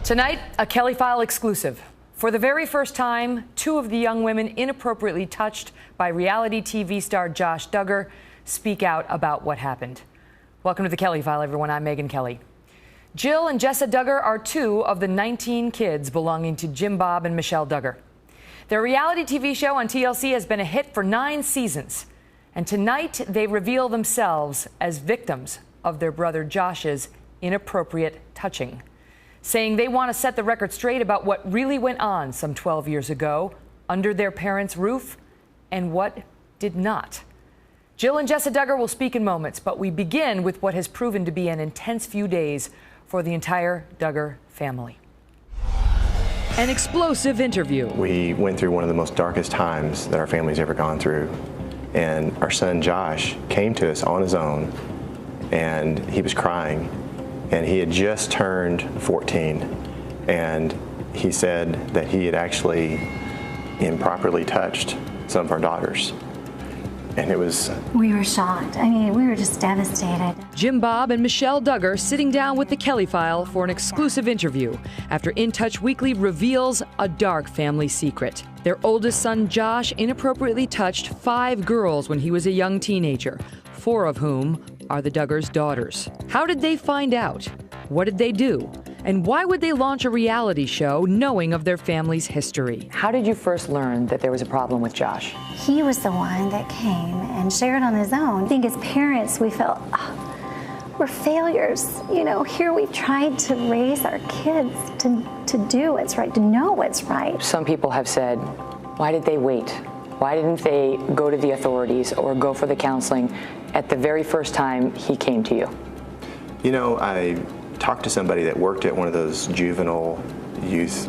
Tonight, a Kelly File exclusive. For the very first time, two of the young women inappropriately touched by reality TV star Josh Duggar speak out about what happened. Welcome to the Kelly File, everyone. I'm Megyn Kelly. Jill and Jessa Duggar are two of the 19 kids belonging to Jim Bob and Michelle Duggar. Their reality TV show on TLC has been a hit for 9 seasons. And tonight, they reveal themselves as victims of their brother Josh's inappropriate touching, saying they want to set the record straight about what really went on some 12 years ago under their parents' roof and what did not. Jill and Jessa Duggar will speak in moments, but we begin with what has proven to be an intense few days for the entire Duggar family. An explosive interview. We went through one of the most darkest times that our family's ever gone through. And our son Josh came to us on his own, and he was crying. And he had just turned 14, and he said that he had actually improperly touched some of our daughters. And it was... We were shocked. I mean, we were just devastated. Jim Bob and Michelle Duggar sitting down with the Kelly File for an exclusive interview after In Touch Weekly reveals a dark family secret. Their oldest son, Josh, inappropriately touched 5 girls when he was a young teenager, 4 of whom are the Duggars' daughters. How did they find out? What did they do? And why would they launch a reality show knowing of their family's history? How did you first learn that there was a problem with Josh? He was the one that came and shared on his own. I think as parents, we felt, we're failures. You know, here we've tried to raise our kids to do what's right, to know what's right. Some people have said, why did they wait? Why didn't they go to the authorities or go for the counseling at the very first time he came to you? You know, I talked to somebody that worked at one of those juvenile youth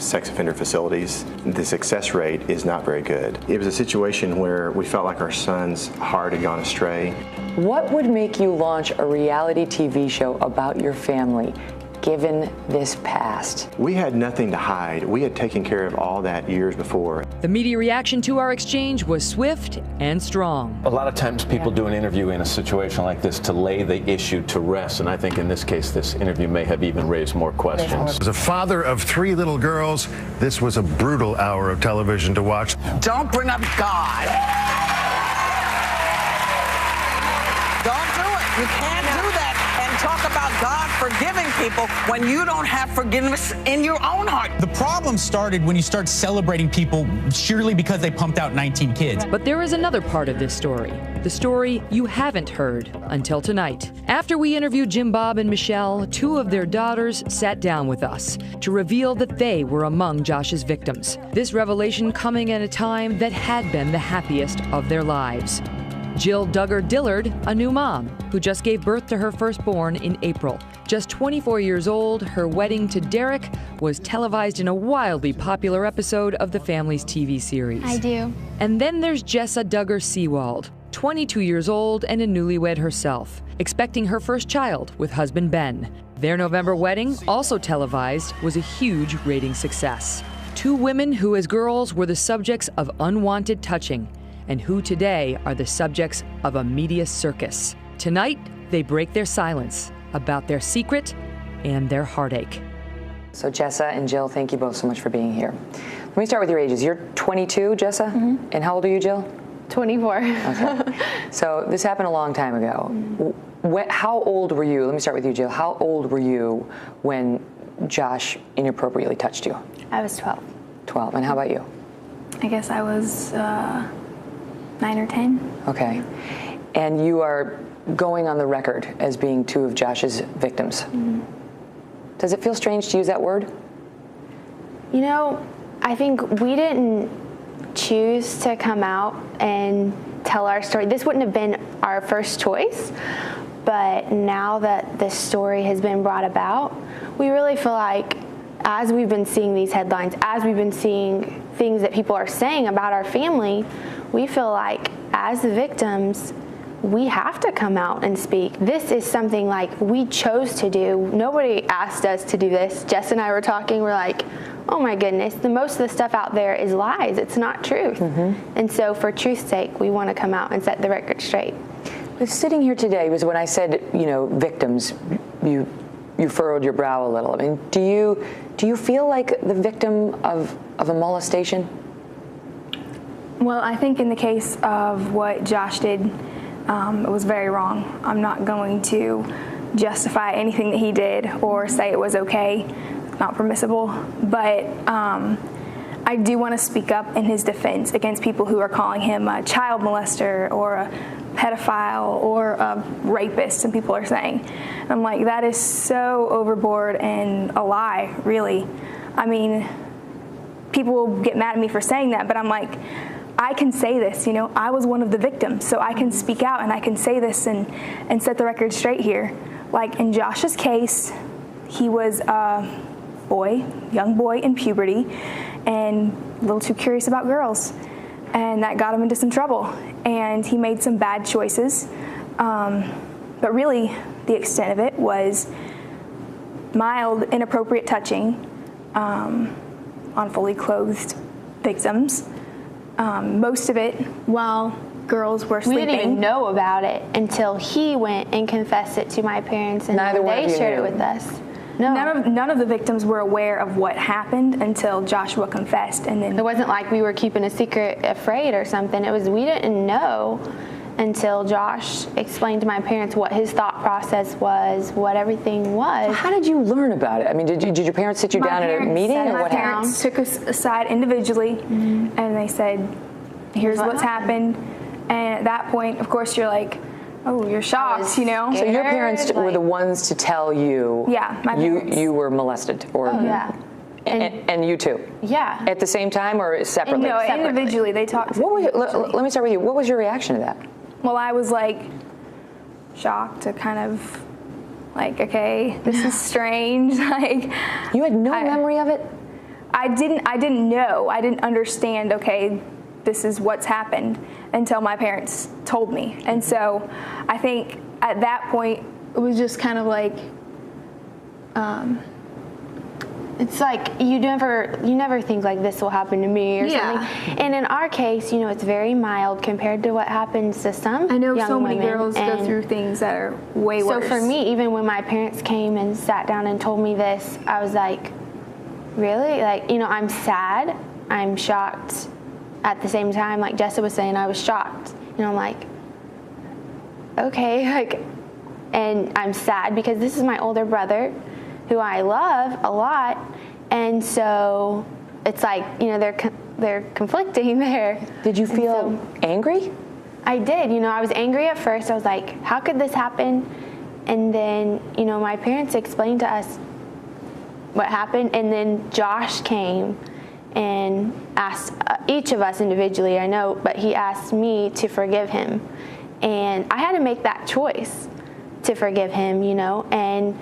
sex offender facilities. The success rate is not very good. It was a situation where we felt like our son's heart had gone astray. What would make you launch a reality TV show about your family, given this past? We had nothing to hide. We had taken care of all that years before. The media reaction to our exchange was swift and strong. A lot of times people do an interview in a situation like this to lay the issue to rest, and I think in this case this interview may have even raised more questions. As a father of 3 little girls, this was a brutal hour of television to watch. Don't bring up God. Don't do it. You can't do that and talk about God forgiving people when you don't have forgiveness in your own heart. The problem started when you start celebrating people surely because they pumped out 19 kids. But there is another part of this story, the story you haven't heard until tonight. After we interviewed Jim Bob and Michelle, 2 of their daughters sat down with us to reveal that they were among Josh's victims. This revelation coming at a time that had been the happiest of their lives. Jill Duggar Dillard, a new mom, who just gave birth to her firstborn in April. Just 24 years old, her wedding to Derek was televised in a wildly popular episode of the family's TV series. I do. And then there's Jessa Duggar Seawald, 22 years old and a newlywed herself, expecting her first child with husband Ben. Their November wedding, also televised, was a huge rating success. 2 women who as girls were the subjects of unwanted touching, and who today are the subjects of a media circus. Tonight, they break their silence about their secret and their heartache. So Jessa and Jill, thank you both so much for being here. Let me start with your ages. You're 22, Jessa? Mm-hmm. And how old are you, Jill? 24. Okay. So this happened a long time ago. How old were you? Let me start with you, Jill. How old were you when Josh inappropriately touched you? I was 12. 12. And how about you? I guess I was 9 or 10. Okay. And you are going on the record as being 2 of Josh's victims. Mm-hmm. Does it feel strange to use that word? You know, I think we didn't choose to come out and tell our story. This wouldn't have been our first choice, but now that this story has been brought about, we really feel like as we've been seeing these headlines, as we've been seeing things that people are saying about our family, we feel like as the victims, we have to come out and speak. This is something like we chose to do. Nobody asked us to do this. Jess and I were talking, we're like, oh my goodness, most of the stuff out there is lies. It's not truth. Mm-hmm. And so for truth's sake, we want to come out and set the record straight. Sitting here today was when I said, victims, you you furrowed your brow a little. I mean, do you feel like the victim of a molestation? Well, I think in the case of what Josh did, it was very wrong. I'm not going to justify anything that he did or say it was okay, not permissible, but I do want to speak up in his defense against people who are calling him a child molester or a pedophile or a rapist, some people are saying. And I'm like, that is so overboard and a lie, really. I mean, people will get mad at me for saying that, but I'm like, I can say this, you know, I was one of the victims, so I can speak out and I can say this and set the record straight here. Like in Josh's case, he was a boy, young boy in puberty, and a little too curious about girls. And that got him into some trouble. And he made some bad choices. But really, the extent of it was mild, inappropriate touching on fully clothed victims. Most of it while girls were sleeping. We didn't even know about it until he went and confessed it to my parents, and they shared it with us. No. None of the victims were aware of what happened until Joshua confessed, and then it wasn't like we were keeping a secret, afraid or something. It was we didn't know until Josh explained to my parents what his thought process was, what everything was. So how did you learn about it? I mean, did your parents sit you down at a meeting, or what happened? My parents took us aside individually, and they said, "Here's what's happened." And at that point, of course, you're like, oh, you're shocked, you know? So your parents were the ones to tell you my parents. You were molested, or and you too? Yeah. At the same time or separately? No, individually. They talked. Let me start with you. What was your reaction to that? Well, I was like shocked, to kind of like, okay, this is strange. Like, you had no memory of it? I didn't know. I didn't understand, okay, this is what's happened, until my parents told me. And so I think at that point it was just kind of like it's like you never think like this will happen to me or something. And in our case, you know, it's very mild compared to what happens to some I know young so many women. girls go through things that are way worse. So for me, even when my parents came and sat down and told me this, I was like, really? Like, you know, I'm sad, I'm shocked. At the same time, like Jessa was saying, I was shocked. You know, I'm like, okay, like, and I'm sad because this is my older brother who I love a lot. And so it's like, you know, they're conflicting there. Did you feel angry? I did. You know, I was angry at first. I was like, how could this happen? And then, you know, my parents explained to us what happened. And then Josh came and asked each of us individually, I know, but he asked me to forgive him. And I had to make that choice to forgive him, you know, and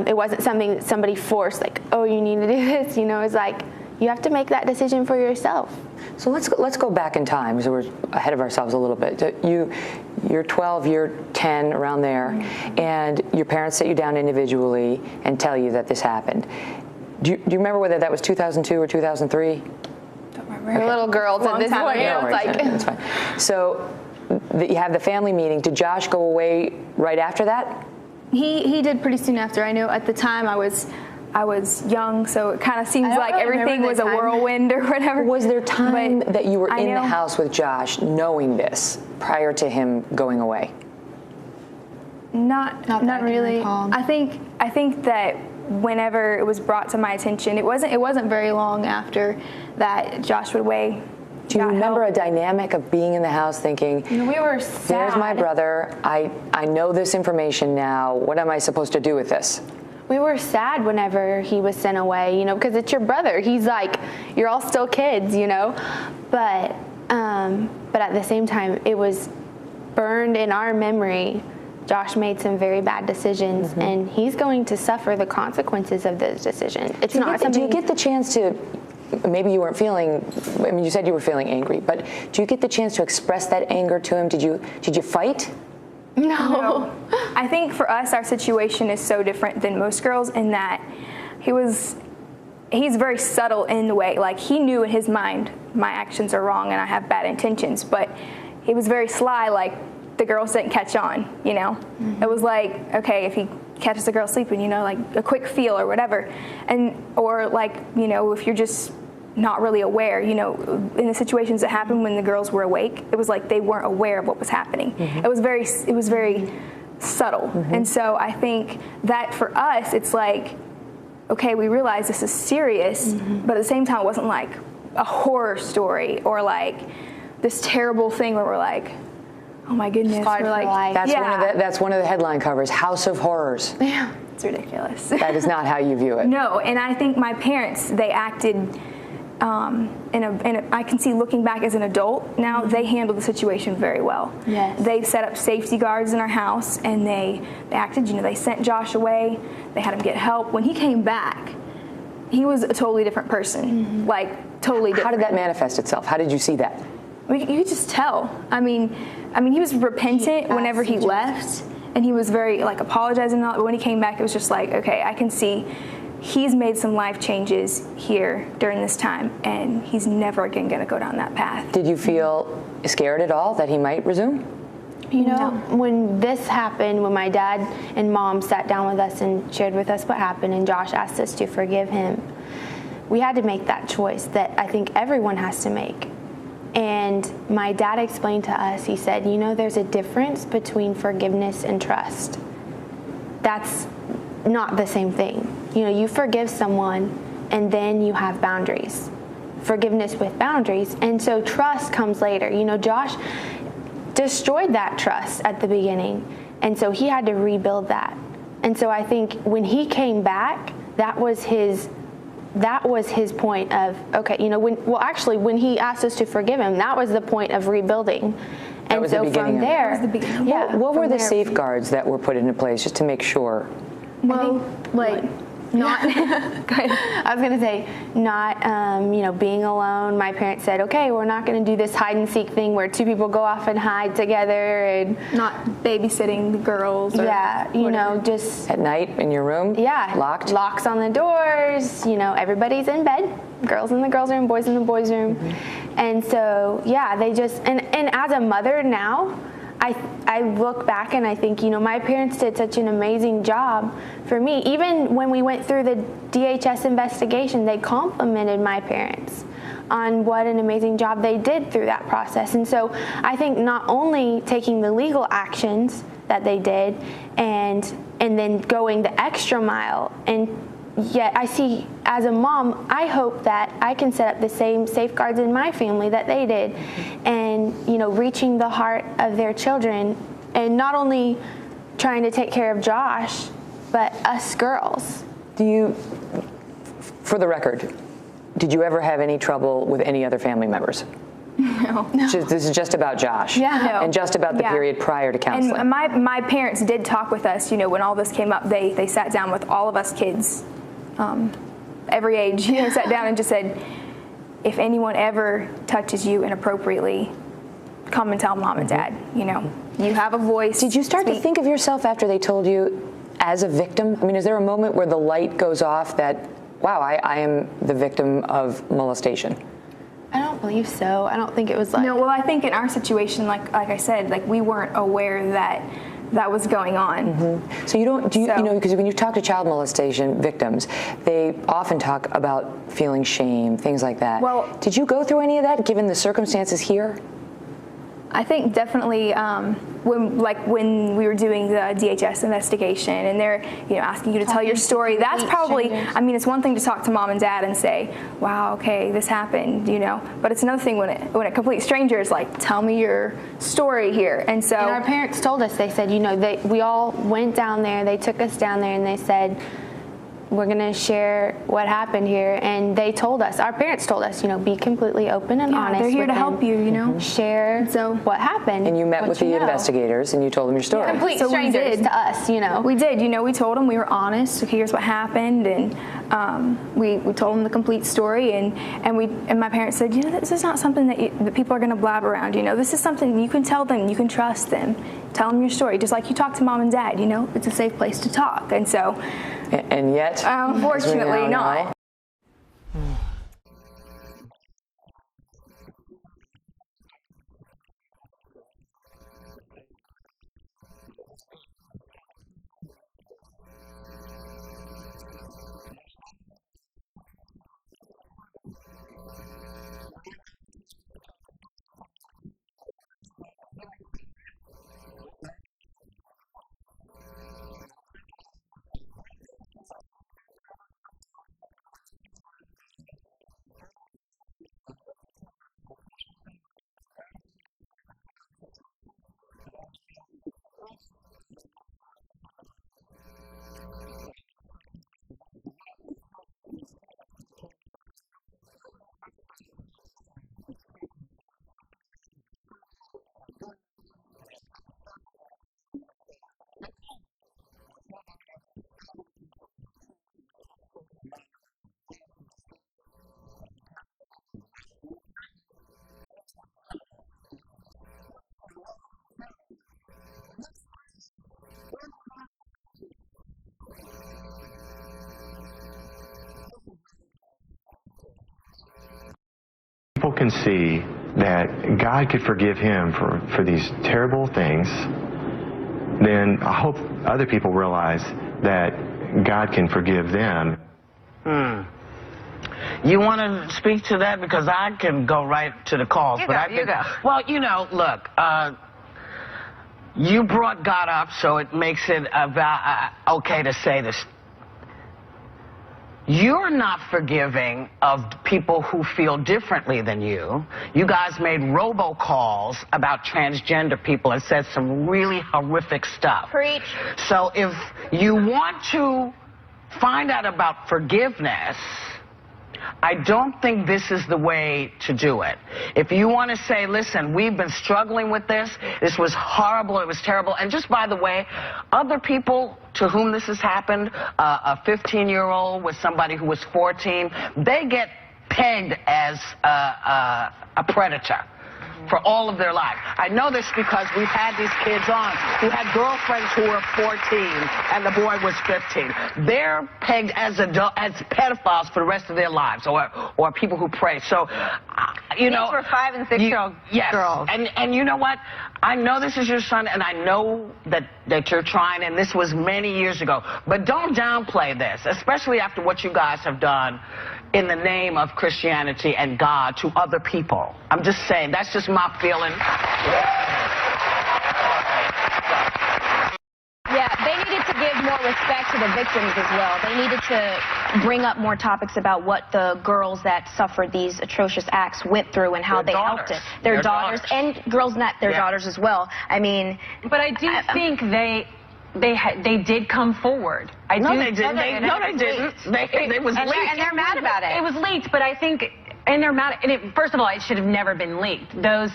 it wasn't something that somebody forced, like, oh, you need to do this, you know. It's like, you have to make that decision for yourself. So let's go back in time, because we're ahead of ourselves a little bit. You're 12, you're 10, around there, and your parents sit you down individually and tell you that this happened. Do you remember whether that was 2002 or 2003? Don't remember. Okay. Little girls at this point. No worries, like, that's fine. So you have the family meeting. Did Josh go away right after that? He did pretty soon after. I know at the time I was young, so it kind of seems like everything was a whirlwind or whatever. Was there time that you were in the house with Josh knowing this prior to him going away? Not really. I think that whenever it was brought to my attention, it wasn't very long after that Josh went away. Do you remember a dynamic of being in the house thinking, we were sad. There's my brother, I know this information now, what am I supposed to do with this? We were sad whenever he was sent away, you know, because it's your brother. He's like, you're all still kids, you know. But at the same time, it was burned in our memory. Josh made some very bad decisions, and he's going to suffer the consequences of those decisions. It's not something. Do you get the chance to? Maybe you weren't feeling. I mean, you said you were feeling angry, but do you get the chance to express that anger to him? Did you fight? No. I think for us, our situation is so different than most girls in that he's very subtle in the way. Like, he knew in his mind my actions are wrong and I have bad intentions, but he was very sly. Like, the girls didn't catch on, you know. It was like, okay, if he catches a girl sleeping, you know, like a quick feel or whatever. Or like, you know, if you're just not really aware, you know, in the situations that happened when the girls were awake, it was like they weren't aware of what was happening. It was very subtle. And so I think that for us, it's like, okay, we realize this is serious, but at the same time, it wasn't like a horror story or like this terrible thing where we're like, oh my goodness, we're like, that's one of the headline covers, House of Horrors. Yeah, it's ridiculous. That is not how you view it. No, and I think my parents, they acted, I can see looking back as an adult now, they handled the situation very well. Yes. They set up safety guards in our house, and they acted, you know, they sent Josh away, they had him get help. When he came back, he was a totally different person, like totally different. How did that manifest itself? How did you see that? You could just tell. I mean, he was repentant whenever he left, and he was very like apologizing and all, but when he came back, it was just like, okay, I can see he's made some life changes here during this time, and he's never again going to go down that path. Did you feel scared at all that he might resume? You know, when this happened, when my dad and mom sat down with us and shared with us what happened, and Josh asked us to forgive him, we had to make that choice that I think everyone has to make. And my dad explained to us, he said, you know, there's a difference between forgiveness and trust. That's not the same thing. You know, you forgive someone and then you have boundaries. Forgiveness with boundaries. And so trust comes later. You know, Josh destroyed that trust at the beginning. And so he had to rebuild that. And so I think when he came back, that was his point of, okay, you know, when he asked us to forgive him, that was the point of rebuilding. And so from there, what were the safeguards that were put into place just to make sure? Well, like, not, I was going to say, not, you know, being alone. My parents said, okay, we're not going to do this hide and seek thing where two people go off and hide together, and not babysitting the girls. Or you know, just at night in your room. Yeah, locked. Locks on the doors. You know, everybody's in bed. Girls in the girls' room, boys in the boys' room. And so, yeah, they just and as a mother now, I look back and I think, you know, my parents did such an amazing job for me. Even when we went through the DHS investigation, they complimented my parents on what an amazing job they did through that process. And so I think not only taking the legal actions that they did and then going the extra mile, and yet I see as a mom, I hope that I can set up the same safeguards in my family that they did, and, you know, reaching the heart of their children, and not only trying to take care of Josh, but us girls. Do you, for the record, did you ever have any trouble with any other family members? No. This is just about Josh. Yeah. No. And just about the period prior to counseling. And my parents did talk with us, you know, when all this came up, they sat down with all of us kids, every age, you know, sat down and just said, if anyone ever touches you inappropriately, come and tell mom and dad, you know, you have a voice. Did you start to think of yourself after they told you as a victim? I mean, is there a moment where the light goes off that, wow, I am the victim of molestation? I don't believe so. I don't think it was like... No, well, I think in our situation, like I said, like we weren't aware that was going on. So you know, because when you talk to child molestation victims, they often talk about feeling shame, things like that. Well, did you go through any of that given the circumstances here? I think definitely when we were doing the DHS investigation and they're, you know, asking you to tell your story, that's probably, I mean, it's one thing to talk to mom and dad and say, wow, okay, this happened, you know, but it's another thing when a complete stranger is like, tell me your story here. And so our parents told us, they said, you know, we all went down there, they took us down there and they said, we're going to share what happened here. And they told us, our parents told us, you know, be completely open and honest. They're here to with help you, you know. Share what happened. And you met with the investigators and you told them your story. Yeah, complete strangers to us, you know. We did, you know, we told them we were honest. Okay, here's what happened. And we told them the complete story. And my parents said, you know, this is not something that people are going to blab around. You know, this is something you can tell them, you can trust them. Tell them your story, just like you talk to mom and dad, you know, it's a safe place to talk. And so... And yet, unfortunately not. people can see that God could forgive him for these terrible things, then I hope other people realize that God can forgive them. You want to speak to that? Because I can go right to the calls. You go. Well, you know, look, you brought God up, so it makes it okay to say this. You're not forgiving of people who feel differently than you. You guys made robocalls about transgender people and said some really horrific stuff. Preach. So if you want to find out about forgiveness, I don't think this is the way to do it. If you want to say, listen, we've been struggling with this, this was horrible, it was terrible, and just by the way, other people to whom this has happened, a 15-year-old with somebody who was 14, they get pegged as a predator for all of their life. I know this because we've had these kids on who had girlfriends who were 14 and the boy was 15. They're pegged as pedophiles for the rest of their lives, or people who pray. So, you know, these were 5- and 6-year-old girls. And you know what? I know this is your son, and I know that you're trying, and this was many years ago. But don't downplay this, especially after what you guys have done in the name of Christianity and God to other people. I'm just saying, that's just my feeling. Yeah, they needed to give more respect to the victims as well. They needed to bring up more topics about what the girls that suffered these atrocious acts went through and how they helped it. Their daughters and girls, not their daughters as well. I mean, but I do think they did come forward. No, they didn't. They was leaked. And they're mad about it. It was leaked, but I think, and they're mad. And first of all, it should have never been leaked. Those.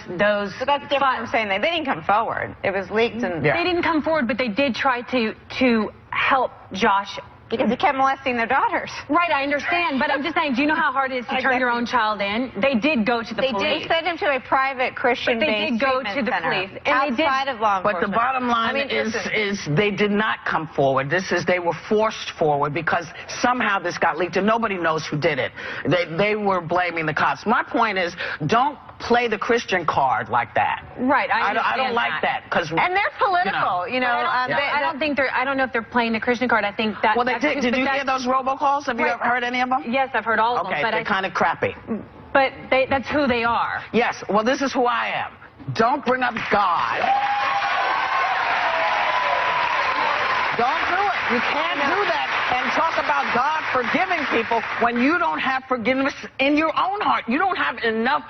So that's different from saying they didn't come forward. It was leaked, and they didn't come forward, but they did try to help Josh. Because he kept molesting their daughters. Right, I understand, but I'm just saying, do you know how hard it is to turn your own child in? They did go to the police. They did send him to a private Christian-based treatment center. But they did go to the police. And outside of law enforcement. But the bottom line is they did not come forward. They were forced forward because somehow this got leaked and nobody knows who did it. They were blaming the cops. My point is, don't play the Christian card like that. Right, I don't like that. And they're political, you know. I don't think I don't know if they're playing the Christian card. I think that. Well, did you hear those robocalls? Have you ever heard any of them? Yes, I've heard all of them. Okay, they're kind of crappy. But that's who they are. Yes, well, this is who I am. Don't bring up God. Don't do it. You can't do that and talk about God forgiving people when you don't have forgiveness in your own heart. You don't have enough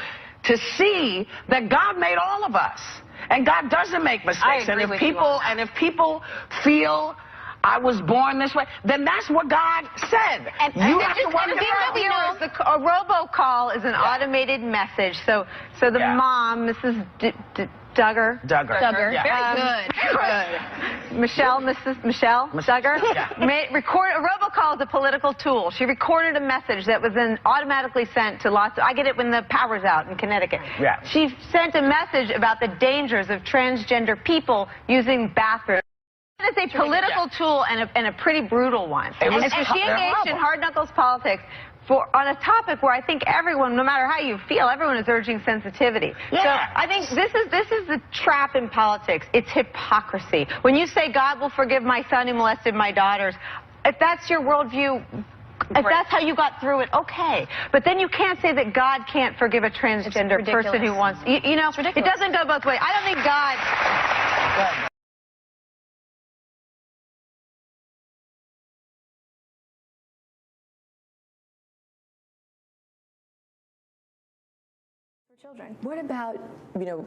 to see that God made all of us. And God doesn't make mistakes. And if people feel I was born this way, then that's what God said. And you have to work it out. A robocall is an automated message. So the mom, Mrs. Duggar. Yeah. Very good. Mrs. Michelle Duggar. A robocall is a political tool. She recorded a message that was then automatically sent to lots of, I get it when the power's out in Connecticut. Yeah. She sent a message about the dangers of transgender people using bathrooms. It's a political tool and a pretty brutal one. And so she engaged in hard knuckles politics on a topic where I think everyone, no matter how you feel, everyone is urging sensitivity. Yeah. So I think this is the trap in politics. It's hypocrisy. When you say God will forgive my son who molested my daughters, if that's your worldview, if that's how you got through it, okay. But then you can't say that God can't forgive a transgender person who wants, you know, it doesn't go both ways. I don't think God... Children. What about, you know,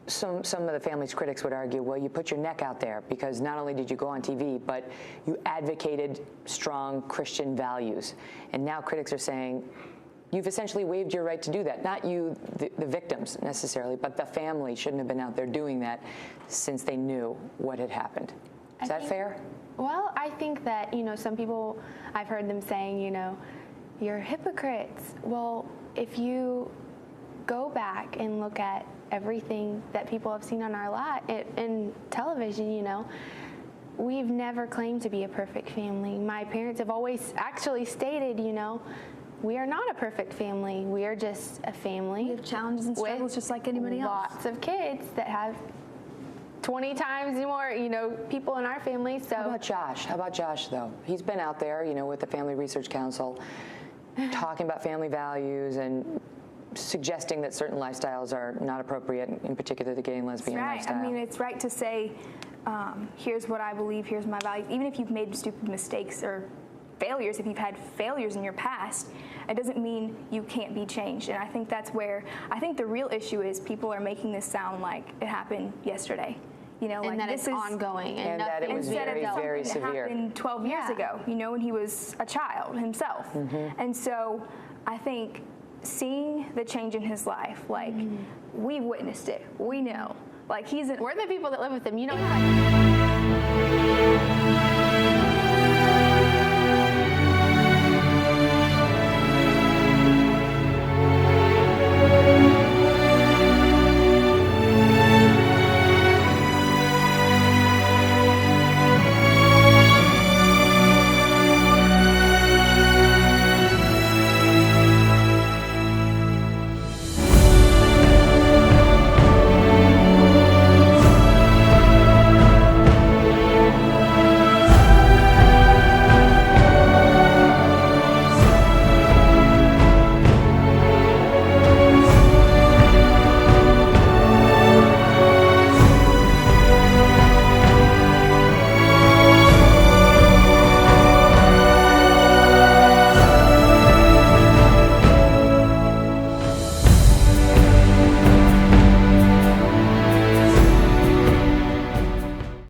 some of the family's critics would argue, well, you put your neck out there because not only did you go on TV, but you advocated strong Christian values. And now critics are saying you've essentially waived your right to do that. Not you, the victims necessarily, but the family shouldn't have been out there doing that since they knew what had happened. Is that fair? Well, I think that, you know, some people, I've heard them saying, you know, you're hypocrites. Well, if you go back and look at everything that people have seen on our lot in television, you know, we've never claimed to be a perfect family. My parents have always actually stated, you know, we are not a perfect family. We are just a family. We have challenges and struggles just like anybody else. Lots of kids that have 20 times more, people in our family. So How about Josh, though? He's been out there, with the Family Research Council, talking about family values and suggesting that certain lifestyles are not appropriate, in particular the gay and lesbian lifestyle. I mean, it's right to say, here's what I believe, here's my values. Even if you've made stupid mistakes or failures, if you've had failures in your past, it doesn't mean you can't be changed. And I think that's where, I think the real issue is people are making this sound like it happened yesterday. And that it's ongoing. And that it was very, very severe. It happened 12 years ago, when he was a child himself. And so I think seeing the change in his life, we've witnessed it. We know. We're the people that live with him.